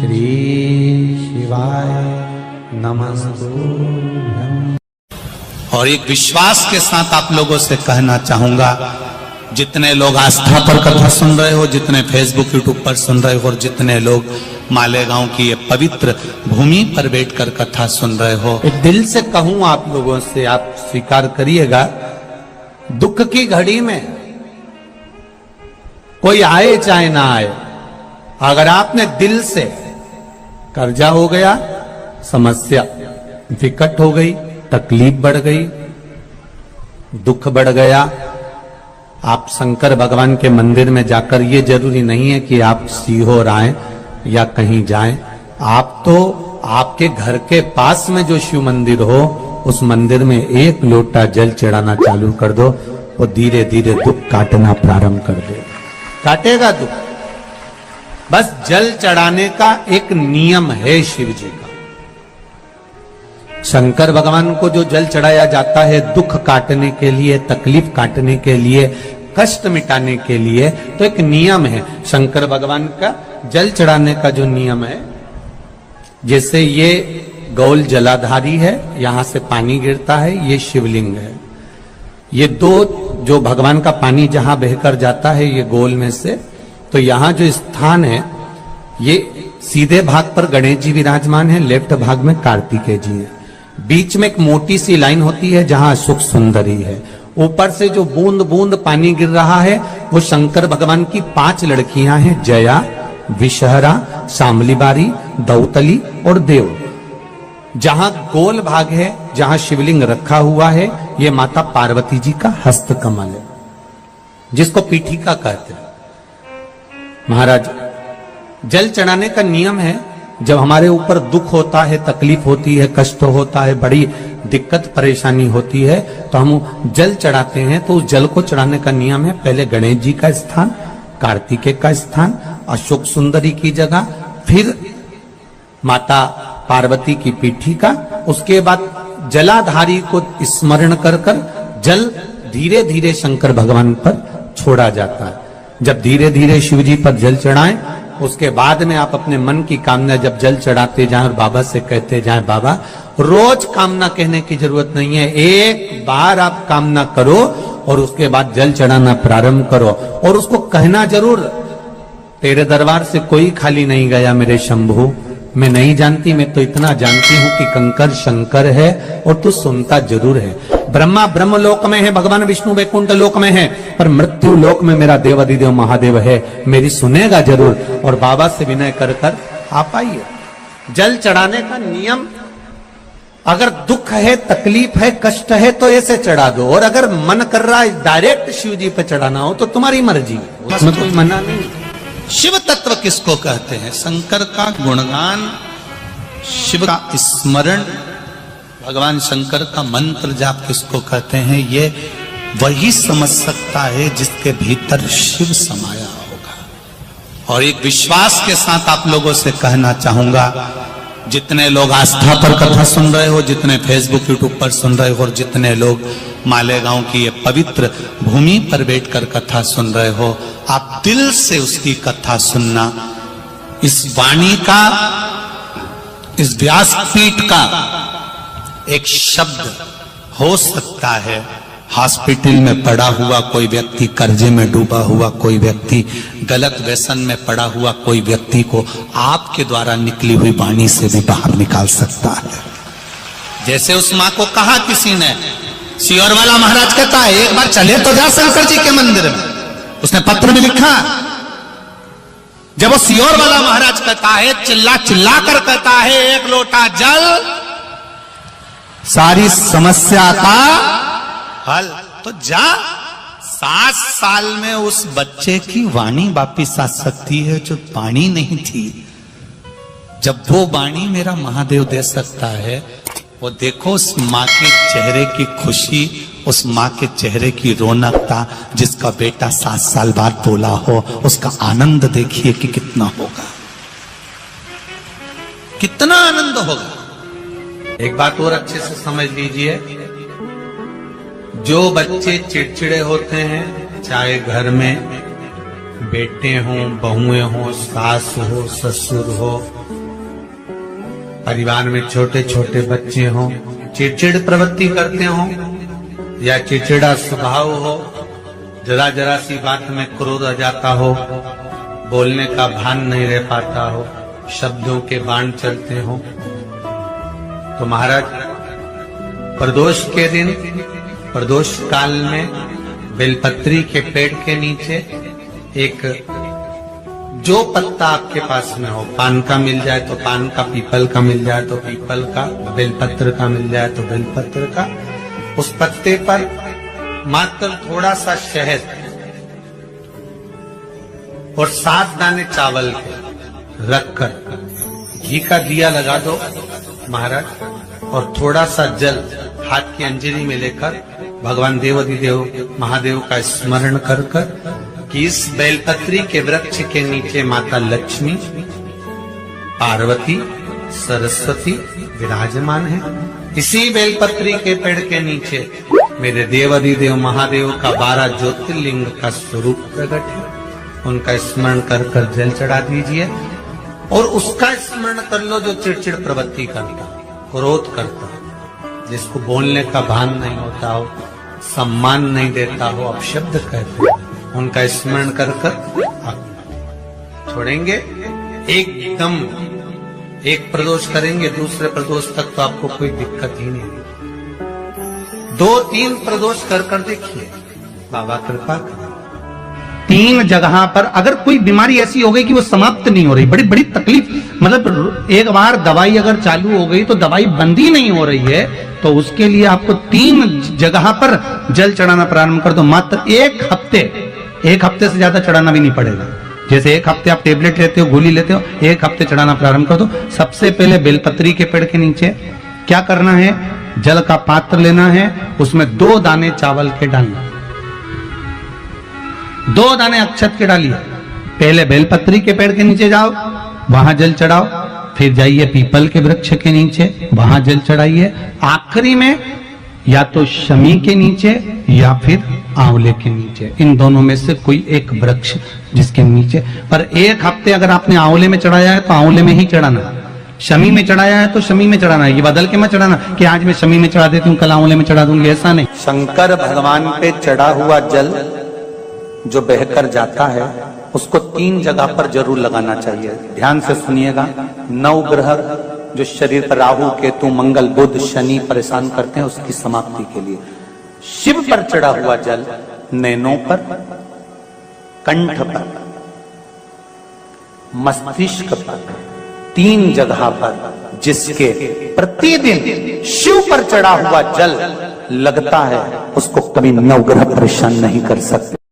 श्री शिवाय नमस्तुभ्यं। और एक विश्वास के साथ आप लोगों से कहना चाहूंगा, जितने लोग आस्था पर कथा सुन रहे हो, जितने फेसबुक यूट्यूब पर सुन रहे हो, और जितने लोग मालेगांव की ये पवित्र भूमि पर बैठकर कथा सुन रहे हो, एक दिल से कहूं आप लोगों से, आप स्वीकार करिएगा, दुख की घड़ी में कोई आए चाहे ना आए, अगर आपने दिल से, कर्जा हो गया, समस्या विकट हो गई, तकलीफ बढ़ गई, दुख बढ़ गया, आप शंकर भगवान के मंदिर में जाकर, ये जरूरी नहीं है कि आप सीहोर आए या कहीं जाएं, आप तो आपके घर के पास में जो शिव मंदिर हो, उस मंदिर में एक लोटा जल चढ़ाना चालू कर दो, वो धीरे धीरे दुख काटना प्रारंभ कर दे, काटेगा दुख। बस जल चढ़ाने का एक नियम है शिव जी का। शंकर भगवान को जो जल चढ़ाया जाता है दुख काटने के लिए, तकलीफ काटने के लिए, कष्ट मिटाने के लिए, तो एक नियम है शंकर भगवान का जल चढ़ाने का जो नियम है। जैसे ये गौल जलाधारी है, यहां से पानी गिरता है, ये शिवलिंग है। ये दो जो भगवान का पानी जहां बहकर जाता है ये गोल में से, तो यहां जो स्थान है, ये सीधे भाग पर गणेश जी विराजमान है, लेफ्ट भाग में कार्तिकेय जी है, बीच में एक मोटी सी लाइन होती है जहां अशोक सुंदरी है, ऊपर से जो बूंद बूंद पानी गिर रहा है वो शंकर भगवान की 5 लड़कियां हैं, जया, विषहरा, शामलीबारी, दौतली और देव। जहां गोल भाग है, जहां शिवलिंग रखा हुआ है, ये माता पार्वती जी का हस्त कमल है, जिसको पीठिका कहते हैं। महाराज, जल चढ़ाने का नियम है, जब हमारे ऊपर दुख होता है, तकलीफ होती है, कष्ट होता है, बड़ी दिक्कत परेशानी होती है, तो हम जल चढ़ाते हैं। तो उस जल को चढ़ाने का नियम है, पहले गणेश जी का स्थान, कार्तिकेय का स्थान, अशोक सुंदरी की जगह, फिर माता पार्वती की पीठिका, उसके बाद जलाधारी को स्मरण कर कर जल धीरे धीरे शंकर भगवान पर छोड़ा जाता है। जब धीरे धीरे शिव जी पर जल चढ़ाएं, उसके बाद में आप अपने मन की कामना जब जल चढ़ाते जाएं और बाबा से कहते जाएं, बाबा रोज कामना कहने की जरूरत नहीं है, एक बार आप कामना करो और उसके बाद जल चढ़ाना प्रारंभ करो, और उसको कहना जरूर, तेरे दरबार से कोई खाली नहीं गया मेरे शंभू, मैं नहीं जानती, मैं तो इतना जानती हूं कि कंकर शंकर है और तू सुनता जरूर है। ब्रह्मा ब्रह्म लोक में है, भगवान विष्णु वैकुंठ लोक में है, पर मृत्यु लोक में मेरा देवाधिदेव महादेव है, मेरी सुनेगा जरूर। और बाबा से विनय कर कर आप आइए। जल चढ़ाने का नियम, अगर दुख है, तकलीफ है, कष्ट है, तो ऐसे चढ़ा दो, और अगर मन कर रहा है डायरेक्ट शिव जी पे चढ़ाना हो तो तुम्हारी मर्जी, उसमें कोई मना नहीं। शिव तत्व किसको कहते हैं? शंकर का गुणगान, शिव का स्मरण, भगवान शंकर का मंत्र जाप किसको कहते हैं? ये वही समझ सकता है जिसके भीतर शिव समाया होगा। और एक विश्वास के साथ आप लोगों से कहना चाहूंगा, जितने लोग आस्था पर कथा सुन रहे हो, जितने फेसबुक यूट्यूब पर सुन रहे हो, और जितने लोग मालेगांव की ये पवित्र भूमि पर बैठकर कथा सुन रहे हो, आप दिल से उसकी कथा सुनना। इस वाणी का, इस व्यासपीठ का एक शब्द हो सकता है, हॉस्पिटल में पड़ा हुआ कोई व्यक्ति, कर्जे में डूबा हुआ कोई व्यक्ति, गलत व्यसन में पड़ा हुआ कोई व्यक्ति को आपके द्वारा निकली हुई वाणी से भी बाहर निकाल सकता है। जैसे उस मां को कहा किसी ने, सीहोर वाला महाराज कहता है एक बार चले तो जा शंकर जी के मंदिर में, उसने पत्र भी लिखा। जब वो सीहोर वाला महाराज कहता है, चिल्ला चिल्ला कर कहता है, एक लोटा जल सारी समस्या का हल, तो जा। 7 साल में उस बच्चे की वाणी वापिस आ सकती है जो वाणी नहीं थी। जब वो वाणी मेरा महादेव दे सकता है, वो देखो उस माँ के चेहरे की खुशी, उस माँ के चेहरे की रौनकता, जिसका बेटा 7 साल बाद बोला हो, उसका आनंद देखिए कि कितना होगा, कितना आनंद होगा। एक बात और अच्छे से समझ लीजिए, जो बच्चे चिड़चिड़े होते हैं, चाहे घर में बेटे हों, बहुएं हों, सास हो, ससुर हो, परिवार में छोटे छोटे बच्चे हों, चिड़चिड़ प्रवृत्ति करते हों या चिड़चिड़ा स्वभाव हो, जरा जरा सी बात में क्रोध आ जाता हो, बोलने का भान नहीं रह पाता हो, शब्दों के बाण चलते हो, तो महाराज प्रदोष के दिन, प्रदोष काल में बेलपत्री के पेड़ के नीचे एक जो पत्ता आपके पास में हो, पान का मिल जाए तो पान का, पीपल का मिल जाए तो पीपल का, बेलपत्र का मिल जाए तो बेलपत्र का, उस पत्ते पर मात्र थोड़ा सा शहद और 7 दाने चावल के रखकर घी का दिया लगा दो महाराज, और थोड़ा सा जल हाथ की अंजलि में लेकर भगवान देवाधिदेव महादेव का स्मरण कर कि इस बेलपत्री के वृक्ष के नीचे माता लक्ष्मी, पार्वती, सरस्वती विराजमान है। इसी बेलपत्री के पेड़ के नीचे मेरे देवाधिदेव महादेव का 12 ज्योतिर्लिंग का स्वरूप प्रकट है। उनका स्मरण कर जल चढ़ा दीजिए और उसका स्मरण कर लो जो चिड़चिड़ प्रवृत्ति करता, क्रोध करता, जिसको बोलने का भान नहीं होता हो, सम्मान नहीं देता हो, अपशब्द कहते हो, उनका स्मरण कर छोड़ेंगे। एकदम एक प्रदोष करेंगे, दूसरे प्रदोष तक तो आपको कोई दिक्कत ही नहीं। 2-3 प्रदोष कर देखिए, बाबा कृपा करें। 3 जगह पर अगर कोई बीमारी ऐसी हो गई कि वो समाप्त नहीं हो रही, बड़ी बड़ी तकलीफ, मतलब एक बार दवाई अगर चालू हो गई तो दवाई बंद ही नहीं हो रही है, तो उसके लिए आपको 3 जगह पर जल चढ़ाना प्रारंभ कर दो। मात्र 1 हफ्ते से ज्यादा चढ़ाना भी नहीं पड़ेगा। जैसे 1 हफ्ते आप टेबलेट लेते हो, गोली लेते हो, 1 हफ्ते चढ़ाना प्रारंभ कर दो। सबसे पहले बेलपत्री के पेड़ के नीचे क्या करना है, जल का पात्र लेना है, उसमें 2 दाने चावल के डालना, 2 दाने अक्षत के डालिए। पहले बेलपत्री के पेड़ के नीचे जाओ, वहां जल चढ़ाओ, फिर जाइए पीपल के वृक्ष के नीचे, वहां जल चढ़ाइए, आखिरी में या तो शमी के नीचे या फिर आंवले के नीचे, इन दोनों में से कोई एक वृक्ष जिसके नीचे। पर 1 हफ्ते अगर आपने आंवले में चढ़ाया है तो आंवले में ही चढ़ाना, शमी में चढ़ाया है तो शमी में चढ़ाना, ये बदल के मत चढ़ाना कि आज मैं शमी में चढ़ा देती हूँ, कल आंवले में चढ़ा दूंगी, ऐसा नहीं। शंकर भगवान पे चढ़ा हुआ जल जो बहकर जाता है उसको 3 जगह पर जरूर लगाना चाहिए। ध्यान से सुनिएगा। 9 ग्रह जो शरीर पर राहु, केतु, मंगल, बुध, शनि परेशान करते हैं, उसकी समाप्ति के लिए शिव पर चढ़ा हुआ जल नैनों पर, कंठ पर, मस्तिष्क पर, 3 जगह पर जिसके प्रतिदिन शिव पर चढ़ा हुआ जल लगता है उसको कभी 9 ग्रह परेशान नहीं कर सकते।